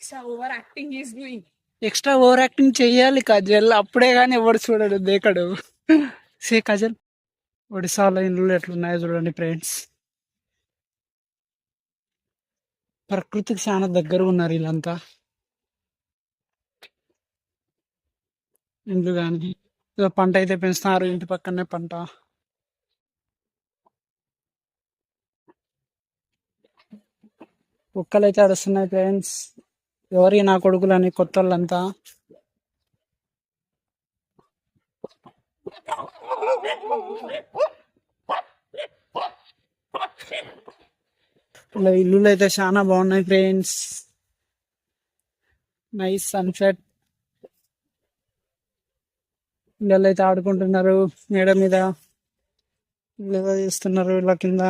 Extra over acting చెయ్యాలి కాజల్, అప్పుడే కానీ ఎవడు చూడడు దేకడు. సే కాజల్, ఒడిశాలో ఇల్లు ఎట్లున్నాయో చూడండి ఫ్రెండ్స్. ప్రకృతికి చాలా దగ్గర ఉన్నారు వీళ్ళంతా. ఇండ్లు కానీ పంట అయితే పెంచుతున్నారు, ఇంటి పక్కనే పంట. కుక్కలు అయితే అడుస్తున్నాయి ఫ్రెండ్స్. ఎవరి నా కొడుకులు అని కొత్త వాళ్ళంతా. ఇలా ఇల్లులు అయితే చాలా బాగున్నాయి ఫ్రెండ్స్. Nice sunset. పిల్లలు అయితే ఆడుకుంటున్నారు మేడ మీద, లేదా చేస్తున్నారు ఇలా కింద.